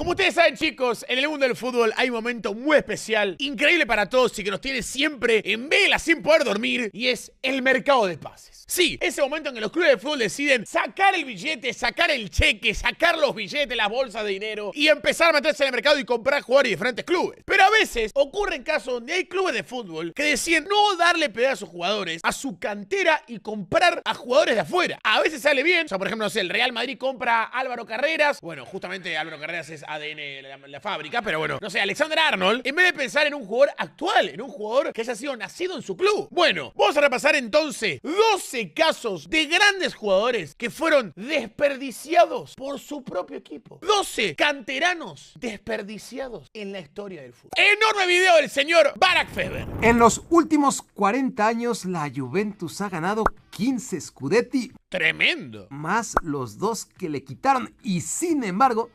Como ustedes saben, chicos, en el mundo del fútbol hay un momento muy especial, increíble para todos y que nos tiene siempre en vela sin poder dormir, y es el mercado de pases. Sí, ese momento en que los clubes de fútbol deciden sacar el billete, sacar el cheque, sacar los billetes, las bolsas de dinero y empezar a meterse en el mercado y comprar jugadores de diferentes clubes. Pero a veces ocurren casos donde hay clubes de fútbol que deciden no darle pedazos a sus jugadores, a su cantera, y comprar a jugadores de afuera. A veces sale bien, o sea, por ejemplo, no sé, el Real Madrid compra a Álvaro Carreras. Bueno, justamente Álvaro Carreras es ADN la fábrica, pero bueno, no sé, Alexander Arnold, en vez de pensar en un jugador actual, en un jugador que haya sido nacido en su club. Bueno, vamos a repasar entonces 12 casos de grandes jugadores que fueron desperdiciados por su propio equipo. 12 canteranos desperdiciados en la historia del fútbol. Enorme video del señor Barak Feber. En los últimos 40 años, la Juventus ha ganado 15 Scudetti. Tremendo. Más los 2 que le quitaron, y sin embargo,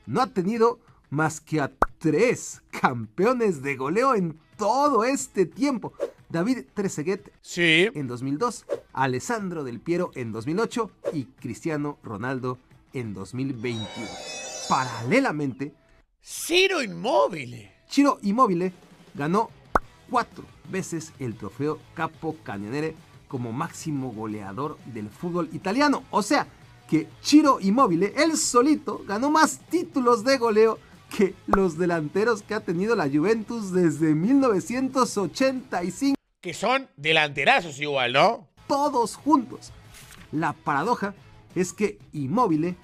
no ha tenido más que a 3 campeones de goleo en todo este tiempo. David Trezeguet en 2002, Alessandro Del Piero en 2008 y Cristiano Ronaldo en 2021. Paralelamente, Ciro Immobile ganó 4 veces el trofeo Capo Cannoniere como máximo goleador del fútbol italiano. O sea, que Ciro Immobile, él solito, ganó más títulos de goleo que los delanteros que ha tenido la Juventus desde 1985. Que son delanterazos igual, ¿no? Todos juntos. La paradoja es que Immobile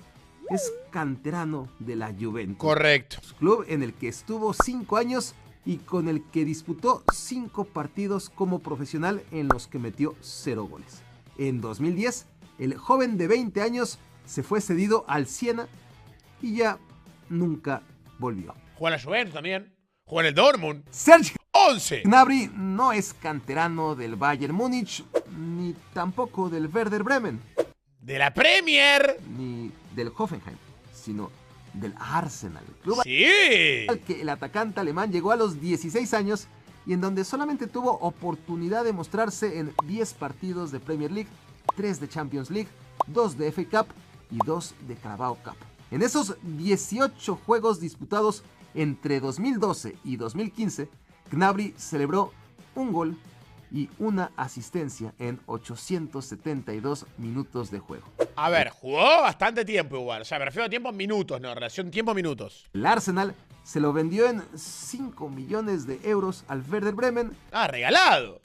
es canterano de la Juventus. Correcto. Club en el que estuvo 5 años y con el que disputó 5 partidos como profesional en los que metió 0 goles. En 2010, el joven de 20 años se fue cedido al Siena y ya nunca volvió. Juega en la Juventus también. Juega en el Dortmund. Serge 11. Gnabry no es canterano del Bayern Múnich, ni tampoco del Werder Bremen, De la Premier. ni del Hoffenheim, sino del Arsenal, club Sí. al que el atacante alemán llegó a los 16 años y en donde solamente tuvo oportunidad de mostrarse en 10 partidos de Premier League, 3 de Champions League, 2 de FA Cup y 2 de Carabao Cup. En esos 18 juegos disputados entre 2012 y 2015, Gnabry celebró un gol y una asistencia en 872 minutos de juego. A ver, jugó bastante tiempo igual. O sea, me refiero a tiempo en minutos, no, relación tiempo-minutos. El Arsenal se lo vendió en 5 millones de euros al Werder Bremen. Ah, regalado.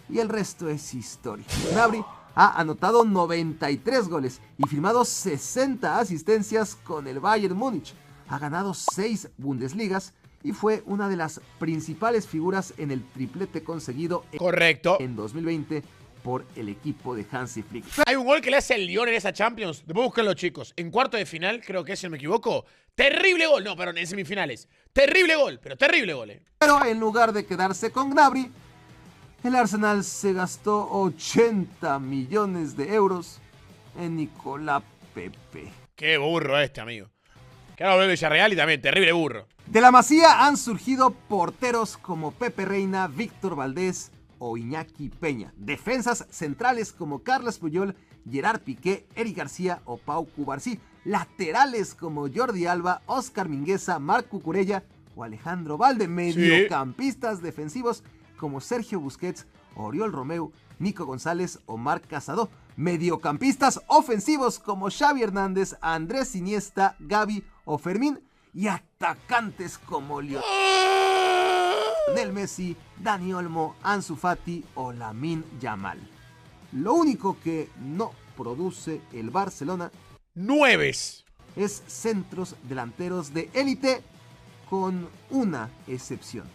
Y el resto es historia. Gnabry ha anotado 93 goles y firmado 60 asistencias con el Bayern Múnich. Ha ganado 6 Bundesligas y fue una de las principales figuras en el triplete conseguido Correcto. en 2020 por el equipo de Hansi Flick. Hay un gol que le hace el Lyon en esa Champions. Después búsquenlo, chicos. En cuarto de final, creo que es, si no me equivoco. Terrible gol. No, perdón, en semifinales. Terrible gol, pero terrible gol. Pero en lugar de quedarse con Gnabry, el Arsenal se gastó 80 millones de euros en Nicolás Pepe. Qué burro este, amigo. Que ahora vuelve Villarreal y también, terrible burro. De la Masía han surgido porteros como Pepe Reina, Víctor Valdés o Iñaki Peña. Defensas centrales como Carles Puyol, Gerard Piqué, Eric García o Pau Cubarsí. Laterales como Jordi Alba, Óscar Mingueza, Marc Cucurella o Alejandro Valde. Mediocampistas defensivos como Sergio Busquets, Oriol Romeu, Nico González o Marc Casado. Mediocampistas ofensivos como Xavi Hernández, Andrés Iniesta, Gavi o Fermín. Y atacantes como Lionel Messi, Dani Olmo, Ansu Fati o Lamine Yamal. Lo único que no produce el Barcelona 9. es centros delanteros de élite, con una excepción: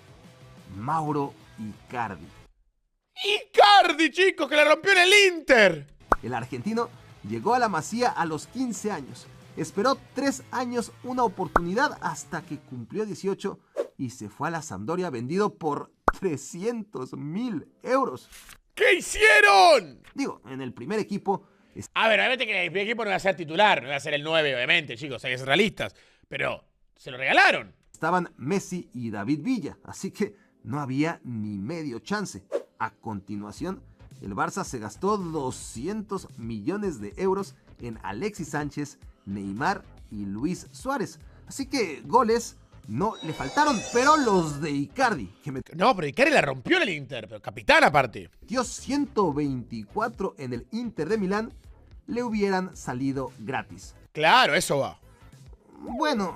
Mauro Icardi. Icardi, chicos, que la rompió en el Inter. El argentino llegó a la Masía a los 15 años. Esperó 3 años una oportunidad hasta que cumplió 18 y se fue a la Sampdoria vendido por 300.000 euros. ¿Qué hicieron? Digo, en el primer equipo... A ver, obviamente que el primer equipo no iba a ser titular, no iba a ser el 9, obviamente, chicos, hay que ser realistas. Pero se lo regalaron. Estaban Messi y David Villa, así que no había ni medio chance. A continuación, el Barça se gastó 200 millones de euros en Alexis Sánchez, Neymar y Luis Suárez. Así que goles no le faltaron, pero los de Icardi, que No, pero Icardi la rompió en el Inter, pero capitán aparte. metió 124 en el Inter de Milán, le hubieran salido gratis. Claro, eso va. Bueno,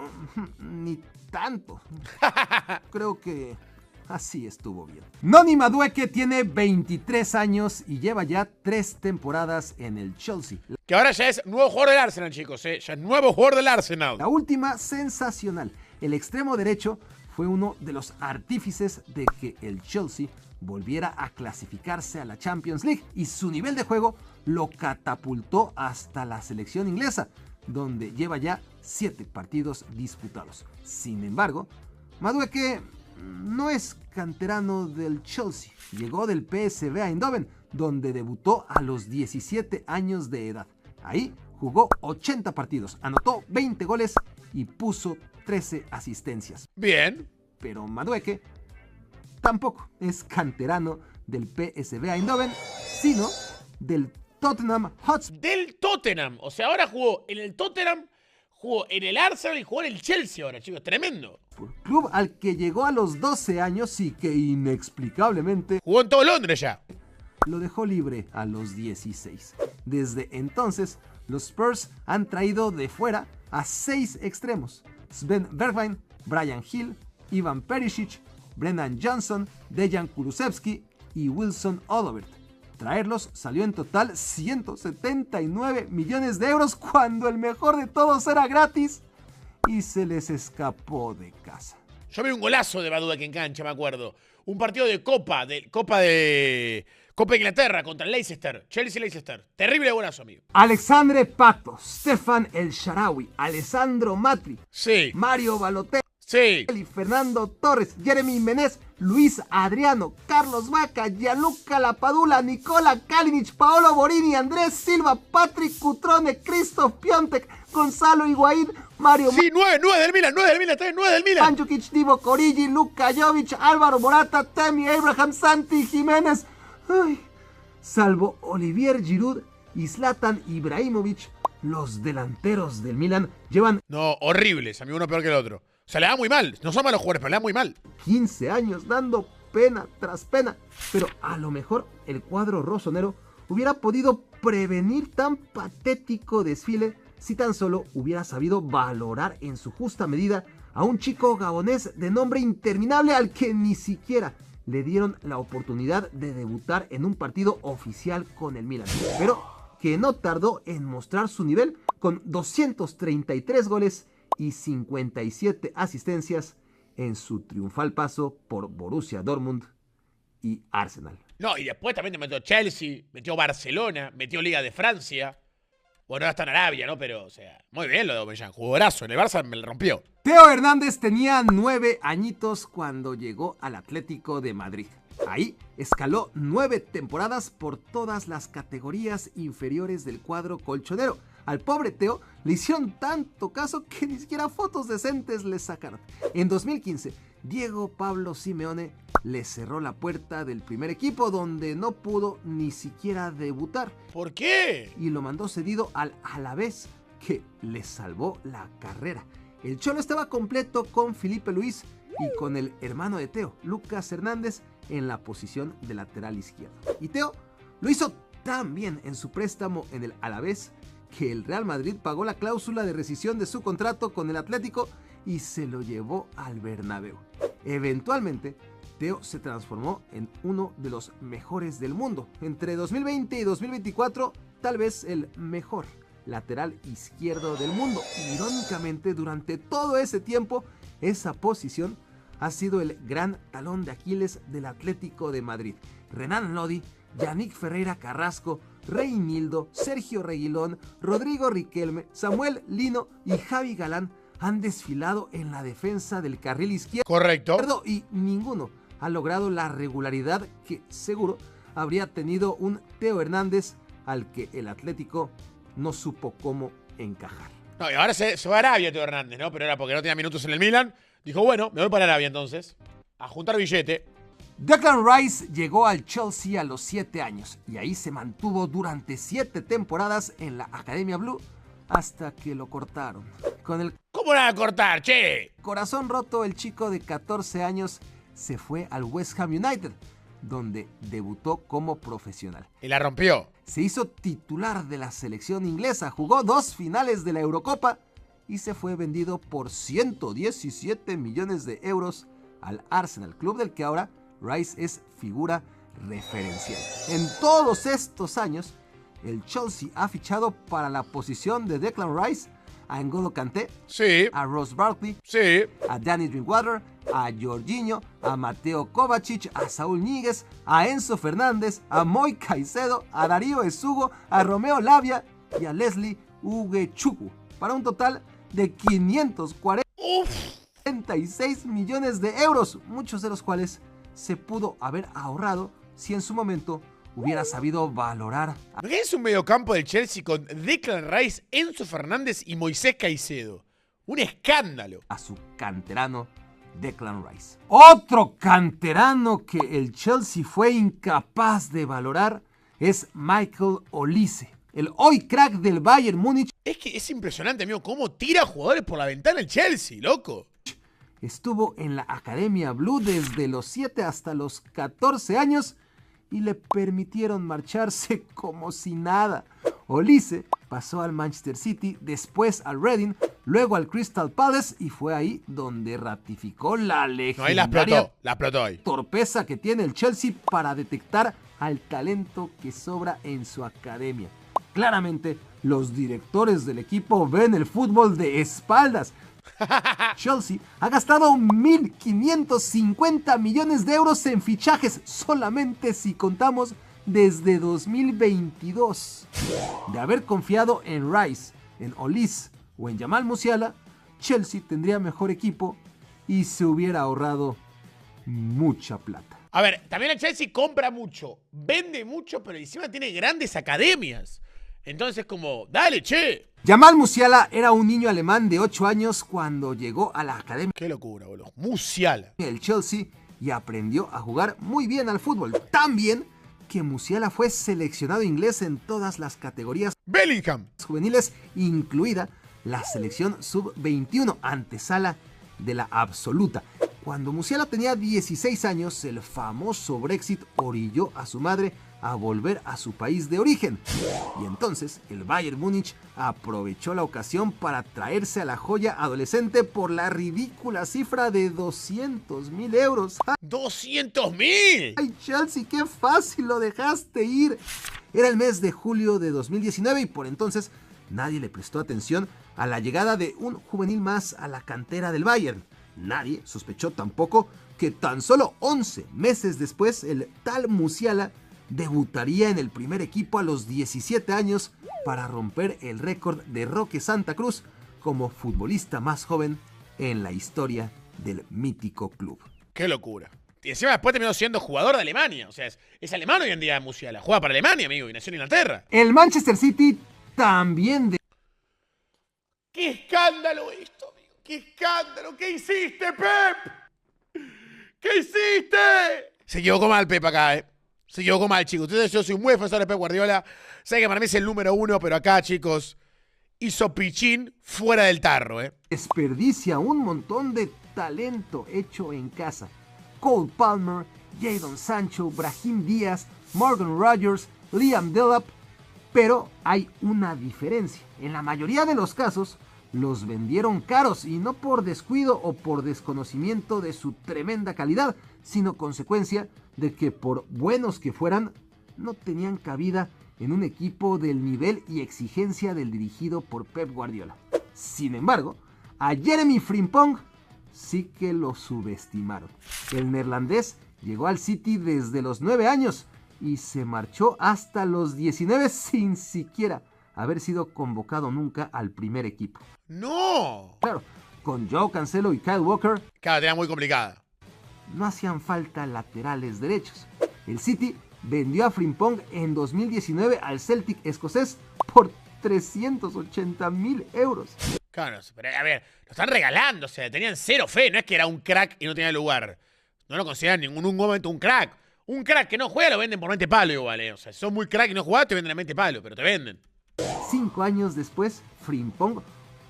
ni tanto. Creo que así estuvo bien. Noni Madueke tiene 23 años y lleva ya 3 temporadas en el Chelsea. Que ahora ya es nuevo jugador del Arsenal, chicos, ¿eh? Ya es nuevo jugador del Arsenal. La última, sensacional. El extremo derecho fue uno de los artífices de que el Chelsea volviera a clasificarse a la Champions League y su nivel de juego lo catapultó hasta la selección inglesa, donde lleva ya 7 partidos disputados. Sin embargo, Madueke no es canterano del Chelsea. Llegó del PSV Eindhoven, donde debutó a los 17 años de edad. Ahí jugó 80 partidos, anotó 20 goles y puso 13 asistencias. Bien. Pero Madueke tampoco es canterano del PSV Eindhoven, sino del Tottenham Hotspur. Del Tottenham. O sea, ahora jugó en el Tottenham, jugó en el Arsenal y jugó en el Chelsea ahora, chicos. Tremendo. Club al que llegó a los 12 años y que inexplicablemente Jugó en todo Londres ya. lo dejó libre a los 16. Desde entonces, los Spurs han traído de fuera a 6 extremos: Sven Bergwijn, Bryan Gil, Ivan Perisic, Brennan Johnson, Dejan Kulusevski y Wilson Odobert. Traerlos salió en total 179 millones de euros cuando el mejor de todos era gratis y se les escapó de casa. Yo vi un golazo de Madueke en cancha, me acuerdo. Un partido de Copa Inglaterra contra el Leicester. Chelsea-Leicester. Terrible golazo, amigo. Alexandre Pato, Stefan El Shaarawy, Alessandro Matri, Sí. Mario Balotelli, Sí. Fernando Torres, Jeremy Menez, Luis Adriano, Carlos Vaca, Gianluca Lapadula, Nicola Kalinic, Paolo Borini, Andrés Silva, Patrick Cutrone, Christoph Piontek, Gonzalo Higuaín, Mario Sí, 9 del Milan, 9 del Milan. Mandzukic, Divock Origi, Luka Jovic, Álvaro Morata, Tammy Abraham, Santi Jiménez. Ay, salvo Olivier Giroud y Zlatan Ibrahimovic, los delanteros del Milan llevan No, horribles, amigo, uno peor que el otro. O sea, le da muy mal. No son malos jugadores, pero le da muy mal. 15 años dando pena tras pena. Pero a lo mejor el cuadro rosonero hubiera podido prevenir tan patético desfile si tan solo hubiera sabido valorar en su justa medida a un chico gabonés de nombre interminable al que ni siquiera le dieron la oportunidad de debutar en un partido oficial con el Milan, pero que no tardó en mostrar su nivel con 233 goles y 57 asistencias en su triunfal paso por Borussia Dortmund y Arsenal. No, y después también te metió Chelsea, metió Barcelona, metió Liga de Francia. Bueno, ahora está en Arabia, ¿no? Pero, o sea, muy bien lo de Aubameyang. Jugadorazo. En el Barça me lo rompió. Theo Hernández tenía 9 añitos cuando llegó al Atlético de Madrid. Ahí escaló 9 temporadas por todas las categorías inferiores del cuadro colchonero. Al pobre Theo le hicieron tanto caso que ni siquiera fotos decentes le sacaron. En 2015, Diego Pablo Simeone le cerró la puerta del primer equipo donde no pudo ni siquiera debutar. ¿Por qué? Y lo mandó cedido al Alavés, que le salvó la carrera. El Cholo estaba completo con Filipe Luis y con el hermano de Theo, Lucas Hernández, en la posición de lateral izquierdo. Y Theo lo hizo tan bien en su préstamo en el Alavés que el Real Madrid pagó la cláusula de rescisión de su contrato con el Atlético y se lo llevó al Bernabéu. Eventualmente, Theo se transformó en uno de los mejores del mundo. Entre 2020 y 2024, tal vez el mejor lateral izquierdo del mundo. Irónicamente, durante todo ese tiempo, esa posición ha sido el gran talón de Aquiles del Atlético de Madrid. Renan Lodi, Yannick Ferreira Carrasco, Reinildo, Sergio Reguilón, Rodrigo Riquelme, Samuel Lino y Javi Galán han desfilado en la defensa del carril izquierdo. Correcto. Y ninguno ha logrado la regularidad que seguro habría tenido un Theo Hernández al que el Atlético no supo cómo encajar. No, y ahora se va a Arabia Theo Hernández, ¿no? Pero era porque no tenía minutos en el Milan. Dijo, bueno, me voy para Arabia entonces. A juntar billete. Declan Rice llegó al Chelsea a los 7 años y ahí se mantuvo durante 7 temporadas en la Academia Blue hasta que lo cortaron. Con el ¿Cómo la van a cortar, che? corazón roto, el chico de 14 años se fue al West Ham United, donde debutó como profesional. Y la rompió. Se hizo titular de la selección inglesa, jugó 2 finales de la Eurocopa y se fue vendido por 117 millones de euros al Arsenal, club del que ahora Rice es figura referencial. En todos estos años, el Chelsea ha fichado para la posición de Declan Rice a N'Golo Kanté, Sí, a Ross Barkley, sí. a Danny Drinkwater, a Jorginho, a Mateo Kovacic, a Saúl Ñíguez, a Enzo Fernández, a Moi Caicedo, a Darío Esugo, a Romeo Lavia y a Leslie Uguechukwu, para un total de 546 millones de euros, muchos de los cuales se pudo haber ahorrado si en su momento hubiera sabido valorar Es un mediocampo del Chelsea con Declan Rice, Enzo Fernández y Moisés Caicedo. Un escándalo. a su canterano Declan Rice. Otro canterano que el Chelsea fue incapaz de valorar es Michael Olise, el hoy crack del Bayern Múnich. Es que es impresionante, amigo, cómo tira jugadores por la ventana el Chelsea, loco. Estuvo en la Academia Blue desde los 7 hasta los 14 años y le permitieron marcharse como si nada. Olise pasó al Manchester City, después al Reading, luego al Crystal Palace y fue ahí donde ratificó la No, ahí legendaria la explotó ahí. torpeza que tiene el Chelsea para detectar al talento que sobra en su academia. Claramente, los directores del equipo ven el fútbol de espaldas. Chelsea ha gastado 1.550 millones de euros en fichajes, solamente si contamos desde 2022. De haber confiado en Rice, en Olise o en Jamal Musiala, Chelsea tendría mejor equipo y se hubiera ahorrado mucha plata. A ver, también el Chelsea compra mucho, vende mucho, pero encima tiene grandes academias. Entonces, como, dale, che. Jamal Musiala era un niño alemán de 8 años cuando llegó a la academia Qué locura, boludo. Musiala. del Chelsea y aprendió a jugar muy bien al fútbol. Tan bien que Musiala fue seleccionado inglés en todas las categorías Bellingham. juveniles, incluida la selección sub-21, antesala de la absoluta. Cuando Musiala tenía 16 años, el famoso Brexit orilló a su madre a volver a su país de origen. Y entonces el Bayern Múnich aprovechó la ocasión para traerse a la joya adolescente por la ridícula cifra de 200.000 euros. ¡200.000! ¡Ay, Chelsea, qué fácil lo dejaste ir! Era el mes de julio de 2019 y por entonces nadie le prestó atención a la llegada de un juvenil más a la cantera del Bayern. Nadie sospechó tampoco que tan solo 11 meses después el tal Musiala debutaría en el primer equipo a los 17 años para romper el récord de Roque Santa Cruz como futbolista más joven en la historia del mítico club. ¡Qué locura! Y encima después terminó siendo jugador de Alemania. O sea, es alemán hoy en día Musiala. Juega para Alemania, amigo, y nació en Inglaterra. El Manchester City también ¡Qué escándalo esto, amigo! ¡Qué escándalo! ¿Qué hiciste, Pep? ¿Qué hiciste? Se equivocó mal, Pep, acá, Se equivocó mal, chicos. Entonces yo soy muy defensor de Pep Guardiola. Sé que para mí es el número 1, pero acá, chicos, hizo pichín fuera del tarro, desperdicia un montón de talento hecho en casa. Cole Palmer, Jadon Sancho, Brahim Díaz, Morgan Rogers, Liam Delap. Pero hay una diferencia. En la mayoría de los casos, los vendieron caros y no por descuido o por desconocimiento de su tremenda calidad, sino consecuencia de que por buenos que fueran, no tenían cabida en un equipo del nivel y exigencia del dirigido por Pep Guardiola. Sin embargo, a Jeremy Frimpong sí que lo subestimaron. El neerlandés llegó al City desde los 9 años y se marchó hasta los 19 sin siquiera haber sido convocado nunca al primer equipo. ¡No! Claro, con Joao Cancelo y Kyle Walker Cada tenía muy complicada. no hacían falta laterales derechos. El City vendió a Frimpong en 2019 al Celtic escocés por 380.000 euros. Claro, pero a ver, lo están regalando, o sea, tenían cero fe, no es que era un crack y no tenía lugar. No lo consideran en ningún momento un crack. Un crack que no juega lo venden por 20 palos igual, O sea, si sos muy crack y no jugás, te venden a 20 palos, pero te venden. 5 años después, Frimpong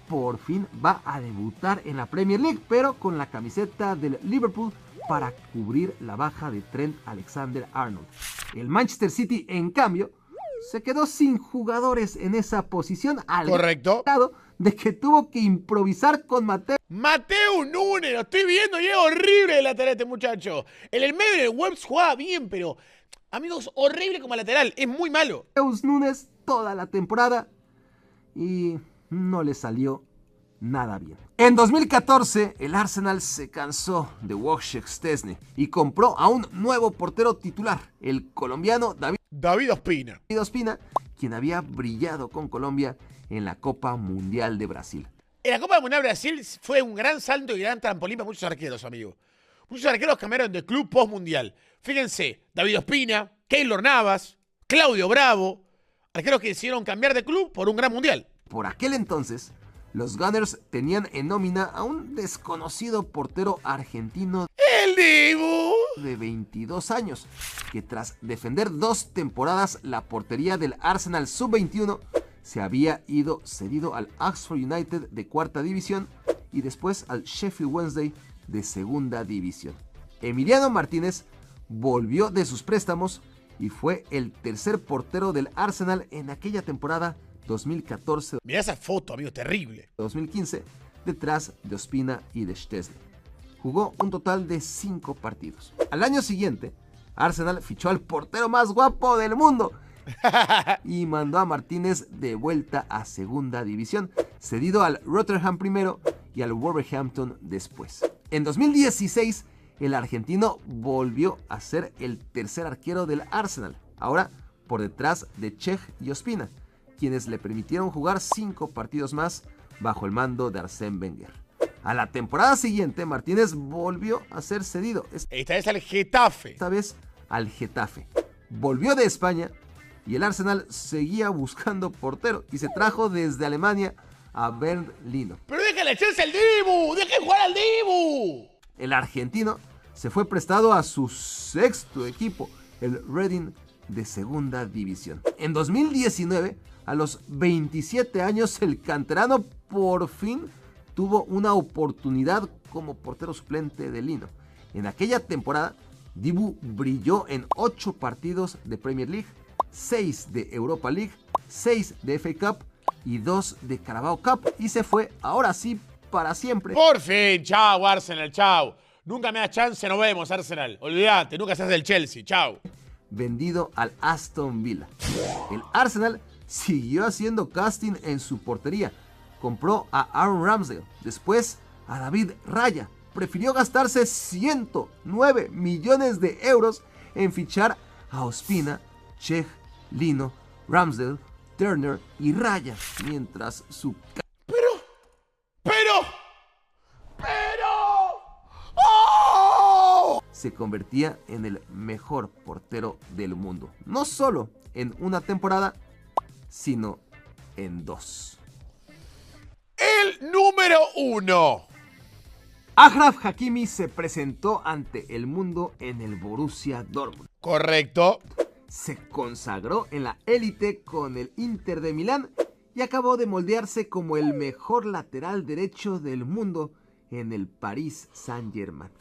por fin va a debutar en la Premier League, pero con la camiseta del Liverpool para cubrir la baja de Trent Alexander-Arnold. El Manchester City, en cambio, se quedó sin jugadores en esa posición, al grado de que tuvo que improvisar con Mateo Núñez, lo estoy viendo y es horrible el lateral este muchacho. En el medio del Webs jugaba bien, pero, amigos, horrible como lateral, es muy malo. Núñez toda la temporada y no le salió nada bien. En 2014, el Arsenal se cansó de Wojciech Szczesny y compró a un nuevo portero titular, el colombiano David Ospina, quien había brillado con Colombia en la Copa Mundial de Brasil. En la Copa Mundial de Brasil fue un gran salto y gran trampolín para muchos arqueros, amigos. Muchos arqueros cambiaron de club post-mundial. Fíjense, David Ospina, Keylor Navas, Claudio Bravo, arqueros que decidieron cambiar de club por un gran mundial. Por aquel entonces, los Gunners tenían en nómina a un desconocido portero argentino, ¡el Dibu!, de 22 años, que tras defender 2 temporadas la portería del Arsenal sub-21, se había ido cedido al Oxford United de 4ª división y después al Sheffield Wednesday de 2ª división. Emiliano Martínez volvió de sus préstamos y fue el tercer portero del Arsenal en aquella temporada 2014. Mirá esa foto, amigo, terrible. 2015, detrás de Ospina y de Szczesny. Jugó un total de 5 partidos. Al año siguiente, Arsenal fichó al portero más guapo del mundo y mandó a Martínez de vuelta a 2ª división, cedido al Rotherham primero y al Wolverhampton después. En 2016, el argentino volvió a ser el tercer arquero del Arsenal, ahora por detrás de Cech y Ospina, quienes le permitieron jugar 5 partidos más bajo el mando de Arsène Wenger. A la temporada siguiente, Martínez volvió a ser cedido. Esta vez al Getafe. Esta vez al Getafe. Volvió de España y el Arsenal seguía buscando portero y se trajo desde Alemania a Bernd Leno. ¡Pero déjale echarse al Dibu! ¡Dejen jugar al Dibu! El argentino se fue prestado a su 6º equipo, el Reading de 2ª división. En 2019, a los 27 años, el canterano por fin tuvo una oportunidad como portero suplente de Leno. En aquella temporada, Dibu brilló en 8 partidos de Premier League, 6 de Europa League, 6 de FA Cup y 2 de Carabao Cup, y se fue, ahora sí, para siempre. Por fin, chao Arsenal, chao. Nunca me das chance, nos vemos, Arsenal. Olvídate, nunca seas del Chelsea, chao. Vendido al Aston Villa. El Arsenal siguió haciendo casting en su portería. Compró a Aaron Ramsdale, después a David Raya. Prefirió gastarse 109 millones de euros en fichar a Ospina, Cech, Leno, Ramsdale, Turner y Raya, mientras su ¡Oh! se convertía en el mejor portero del mundo, no solo en una temporada, sino en 2. El número 1. Achraf Hakimi se presentó ante el mundo en el Borussia Dortmund. Correcto. Se consagró en la élite con el Inter de Milán y acabó de moldearse como el mejor lateral derecho del mundo en el Paris Saint-Germain.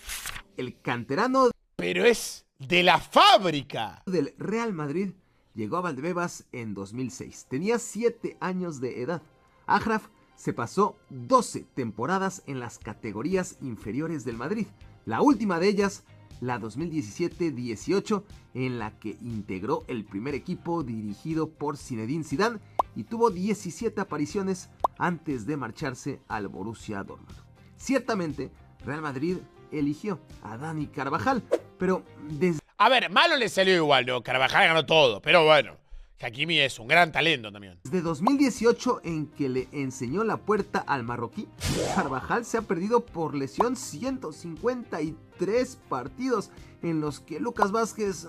El canterano, pero es de la fábrica, del Real Madrid llegó a Valdebebas en 2006. Tenía 7 años de edad. Achraf se pasó 12 temporadas en las categorías inferiores del Madrid. La última de ellas, la 2017-18, en la que integró el primer equipo dirigido por Zinedine Zidane y tuvo 17 apariciones antes de marcharse al Borussia Dortmund. Ciertamente, Real Madrid eligió a Dani Carvajal, pero desde... A ver, malo le salió igual, ¿no? Carvajal ganó todo, pero bueno, Hakimi es un gran talento también. Desde 2018, en que le enseñó la puerta al marroquí, Carvajal se ha perdido por lesión 153 partidos en los que Lucas Vázquez...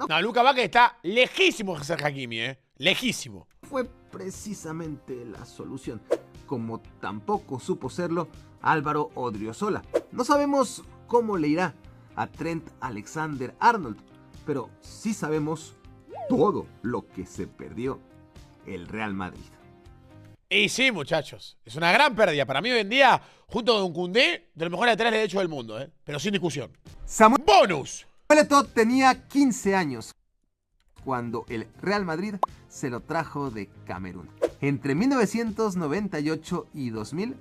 No, Lucas Vázquez está lejísimo de ser Hakimi, lejísimo. Fue precisamente la solución, como tampoco supo serlo Álvaro Odriozola. No sabemos cómo le irá a Trent Alexander-Arnold, pero sí sabemos todo lo que se perdió el Real Madrid. Y sí, muchachos, es una gran pérdida. Para mí hoy en día, junto con Koundé, de los mejores laterales derechos del mundo, pero sin discusión. Samuel ¡Bonus! Eto'o tenía 15 años cuando el Real Madrid se lo trajo de Camerún. Entre 1998 y 2000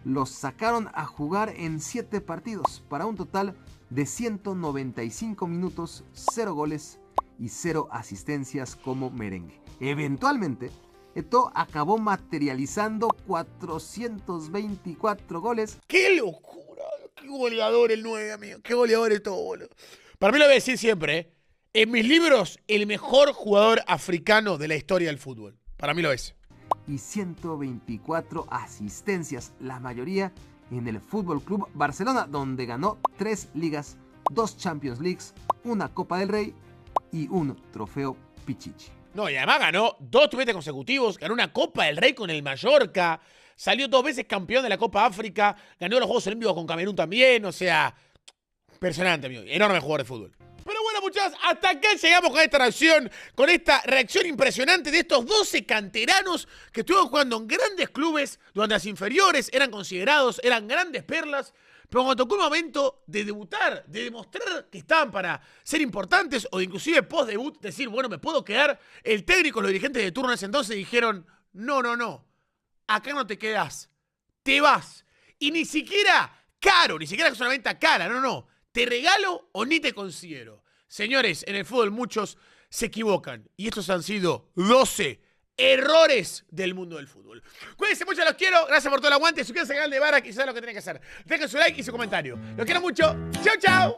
los sacaron a jugar en 7 partidos para un total de 195 minutos, 0 goles y 0 asistencias como merengue. Eventualmente, Eto'o acabó materializando 424 goles. ¡Qué locura! ¡Qué goleador el 9, amigo! ¡Qué goleador Eto'o, boludo! Para mí lo voy a decir siempre, en mis libros, el mejor jugador africano de la historia del fútbol. Para mí lo es. Y 124 asistencias, la mayoría en el Fútbol Club Barcelona, donde ganó 3 ligas, 2 Champions Leagues, una Copa del Rey y un trofeo Pichichi. No, y además ganó 2 triunfos consecutivos, ganó una Copa del Rey con el Mallorca, salió 2 veces campeón de la Copa África, ganó los Juegos Olímpicos con Camerún también, o sea, impresionante, amigo, enorme jugador de fútbol. Pero bueno, muchachos, hasta acá llegamos con esta reacción, con esta reacción impresionante de estos 12 canteranos que estuvieron jugando en grandes clubes durante las inferiores, eran considerados, eran grandes perlas, pero cuando tocó el momento de debutar, de demostrar que estaban para ser importantes o de inclusive post-debut decir, bueno, me puedo quedar, el técnico, los dirigentes de turno en ese entonces dijeron, no, acá no te quedas, te vas. Y ni siquiera caro, ni siquiera es una venta cara, no, te regalo o ni te considero. Señores, en el fútbol muchos se equivocan y estos han sido 12 errores del mundo del fútbol. Cuídense mucho, los quiero. Gracias por todo el aguante. Suscríbanse al canal de Barak y saben lo que tienen que hacer. Dejen su like y su comentario. Los quiero mucho. Chau, chau.